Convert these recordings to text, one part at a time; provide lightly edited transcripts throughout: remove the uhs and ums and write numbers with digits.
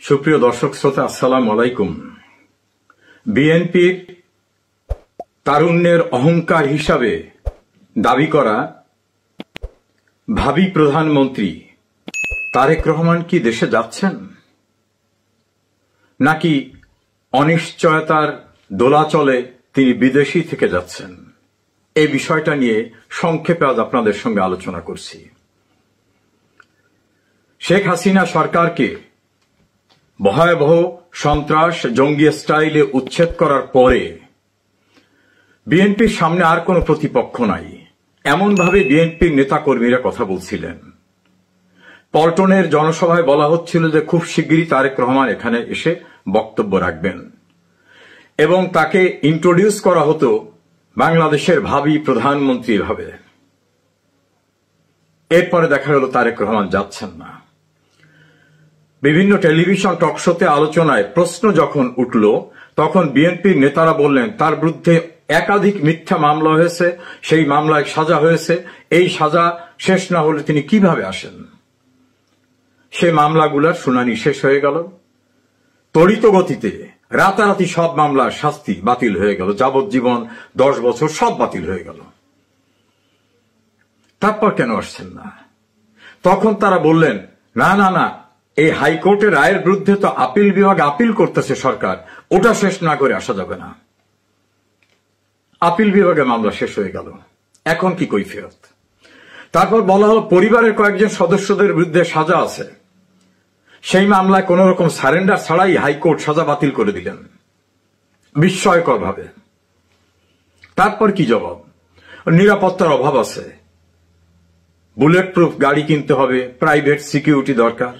সুপ্রিয় দর্শক শ্রোতা, আসসালামু আলাইকুম। বিএনপির তারুণ্যের অহংকার হিসাবে দাবি করা ভাবী প্রধানমন্ত্রী তারেক রহমান কি দেশে যাচ্ছেন, নাকি অনিশ্চয়তার দোলাচলে তিনি বিদেশী থেকে যাচ্ছেন? এই বিষয়টা নিয়ে সংক্ষেপে আজ আপনাদের সঙ্গে আলোচনা করছি। শেখ হাসিনা সরকারকে ভয়াবহ সন্ত্রাস জঙ্গি স্টাইলে উচ্ছেদ করার পরে বিএনপির সামনে আর কোনো প্রতিপক্ষ নাই, এমনভাবে বিএনপির নেতাকর্মীরা কথা বলছিলেন। পল্টনের জনসভায় বলা হচ্ছিল যে খুব শিগগিরই তারেক রহমান এখানে এসে বক্তব্য রাখবেন এবং তাকে ইন্ট্রোডিউস করা হতো বাংলাদেশের ভাবী প্রধানমন্ত্রী ভাবে। এরপরে দেখা গেল তারেক রহমান যাচ্ছেন না। বিভিন্ন টেলিভিশন টকশোতে আলোচনায় প্রশ্ন যখন উঠল, তখন বিএনপির নেতারা বললেন তার বিরুদ্ধে একাধিক মিথ্যা মামলা হয়েছে, সেই মামলায় সাজা হয়েছে, এই সাজা শেষ না হলে তিনি কিভাবে আসেন? সে মামলাগুলোর শুনানি শেষ হয়ে গেল, তড়িৎ গতিতে রাতারাতি সব মামলার শাস্তি বাতিল হয়ে গেল, যাবজ্জীবন 10 বছর সব বাতিল হয়ে গেল। তারপর কেন আসছেন না? তখন তারা বললেন না না না, এই হাইকোর্টের রায়ের বিরুদ্ধে তো আপিল বিভাগ আপিল করতেছে সরকার, ওটা শেষ না করে আসা যাবে না। আপিল বিভাগে মামলা শেষ হয়ে গেল, এখন কি কৈফিয়ত? তারপর বলা হলো পরিবারের কয়েকজন সদস্যদের বিরুদ্ধে সাজা আছে, সেই মামলায় কোন রকম সারেন্ডার ছাড়াই হাইকোর্ট সাজা বাতিল করে দিলেন বিস্ময়কর ভাবে। তারপর কি জবাব? নিরাপত্তার অভাব আছে, বুলেট প্রুফ গাড়ি কিনতে হবে, প্রাইভেট সিকিউরিটি দরকার।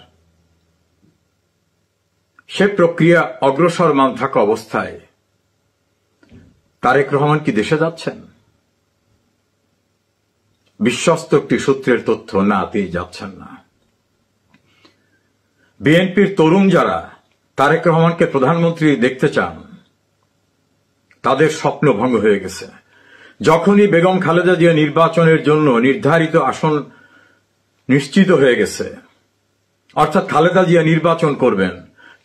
সে প্রক্রিয়া অগ্রসরমান থাকা অবস্থায় তারেক রহমান কি দেশে যাচ্ছেন? বিশ্বস্ত একটি সূত্রের তথ্য, না, তিনি যাচ্ছেন না। বিএনপির তরুণ যারা তারেক রহমানকে প্রধানমন্ত্রী দেখতে চান, তাদের স্বপ্ন ভঙ্গ হয়ে গেছে। যখনই বেগম খালেদা জিয়া নির্বাচনের জন্য নির্ধারিত আসন নিশ্চিত হয়ে গেছে, অর্থাৎ খালেদা জিয়া নির্বাচন করবেন,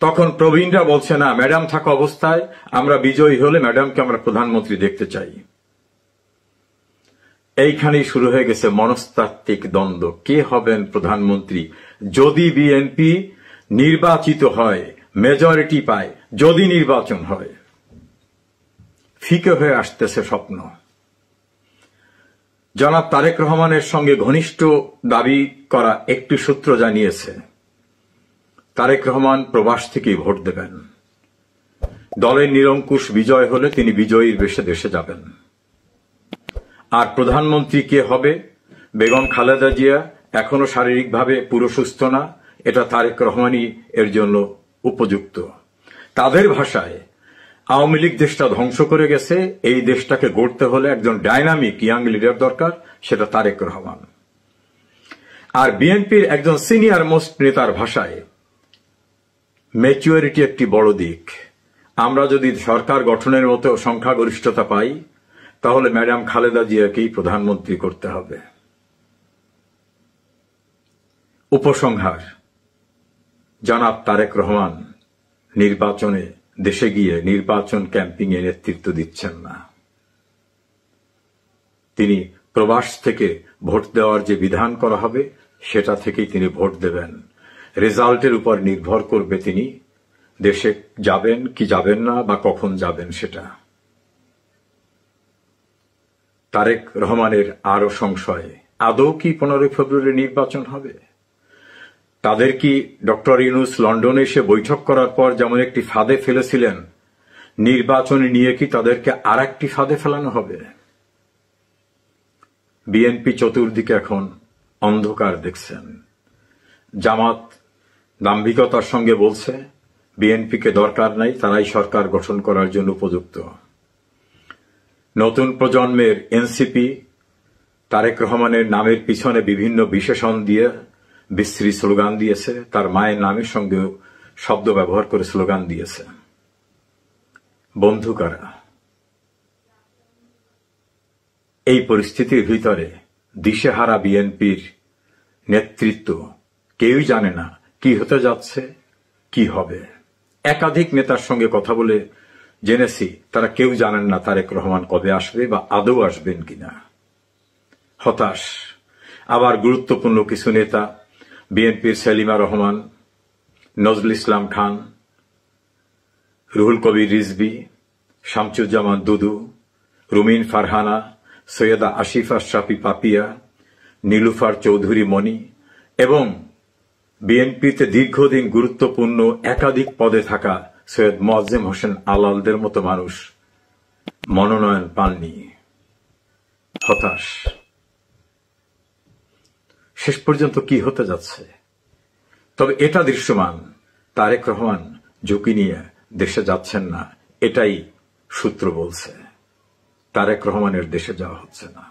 তখন প্রবীণরা বলছে না, ম্যাডাম থাকা অবস্থায় আমরা বিজয়ী হলে ম্যাডামকে আমরা প্রধানমন্ত্রী দেখতে চাই। এইখানেই শুরু হয়ে গেছে মনস্তাত্ত্বিক দ্বন্দ্ব, কে হবেন প্রধানমন্ত্রী যদি বিএনপি নির্বাচিত হয়, মেজরিটি পায়, যদি নির্বাচন হয়। ফিকে হয়ে আসতেছে স্বপ্ন। জনাব তারেক রহমানের সঙ্গে ঘনিষ্ঠ দাবি করা একটি সূত্র জানিয়েছে তারেক রহমান প্রবাস থেকেই ভোট দেবেন। দলের নিরঙ্কুশ বিজয় হলে তিনি বিজয়ীর বেশে দেশে যাবেন। আর প্রধানমন্ত্রী কে হবে? বেগম খালেদা জিয়া এখনো শারীরিকভাবে পুরো সুস্থ না, এটা তারেক রহমানই এর জন্য উপযুক্ত। তাদের ভাষায় আওয়ামী লীগ দেশটা ধ্বংস করে গেছে, এই দেশটাকে গড়তে হলে একজন ডাইনামিক ইয়াং লিডার দরকার, সেটা তারেক রহমান। আর বিএনপির একজন সিনিয়র মোস্ট নেতার ভাষায় ম্যাচুরিটি একটি বড় দিক। আমরা যদি সরকার গঠনের মতো সংখ্যাগরিষ্ঠতা পাই, তাহলে ম্যাডাম খালেদা জিয়াকেই প্রধানমন্ত্রী করতে হবে। উপসংহার, জনাব তারেক রহমান নির্বাচনে দেশে গিয়ে নির্বাচন ক্যাম্পিং এ নেতৃত্ব দিচ্ছেন না। তিনি প্রবাস থেকে ভোট দেওয়ার যে বিধান করা হবে, সেটা থেকেই তিনি ভোট দেবেন। রেজাল্টের উপর নির্ভর করবে তিনি দেশে যাবেন কি যাবেন না, বা কখন যাবেন সেটা। তারেক রহমানের আরো সংশয়, আদৌ কি 15 ফেব্রুয়ারি নির্বাচন হবে? তাদের কি ডক্টর ইউনূস লন্ডনে এসে বৈঠক করার পর যেমন একটি ফাঁদে ফেলেছিলেন, নির্বাচন নিয়ে কি তাদেরকে আর একটি ফাঁদে ফেলানো হবে? বিএনপি চতুর্দিকে এখন অন্ধকার দেখছেন। জামাত দাম্ভিকতার সঙ্গে বলছে বিএনপিকে দরকার নাই, তারাই সরকার গঠন করার জন্য উপযুক্ত। নতুন প্রজন্মের এনসিপি তারেক রহমানের নামের পিছনে বিভিন্ন বিশেষণ দিয়ে বিশ্রী স্লোগান দিয়েছে, তার মায়ের নামের সঙ্গে শব্দ ব্যবহার করে স্লোগান দিয়েছে। বন্ধু কারা? এই পরিস্থিতির ভিতরে দিশেহারা বিএনপির নেতৃত্ব কেউই জানে না কি হতে যাচ্ছে, কি হবে। একাধিক নেতার সঙ্গে কথা বলে জেনেছি তারা কেউ জানেন না তারেক রহমান কবে আসবে বা আদৌ আসবেন কিনা। হতাশ। আবার গুরুত্বপূর্ণ কিছু নেতা বিএনপির সেলিমা রহমান, নজরুল ইসলাম খান, রুহুল কবির রিজভী, শামসুজ্জামান দুদু, রুমিন ফারহানা, সৈয়দা আসিফা আশরাফি পাপিয়া, নীলুফার চৌধুরী মনি এবং বিএনপিতে দীর্ঘদিন গুরুত্বপূর্ণ একাধিক পদে থাকা সৈয়দ মোয়াজ্জেম হোসেন আলালদের মতো মানুষ মনোনয়ন পাননি। হতাশ। শেষ পর্যন্ত কি হতে যাচ্ছে? তবে এটা দৃশ্যমান, তারেক রহমান ঝুঁকি নিয়ে দেশে যাচ্ছেন না, এটাই সূত্র বলছে। তারেক রহমানের দেশে যাওয়া হচ্ছে না।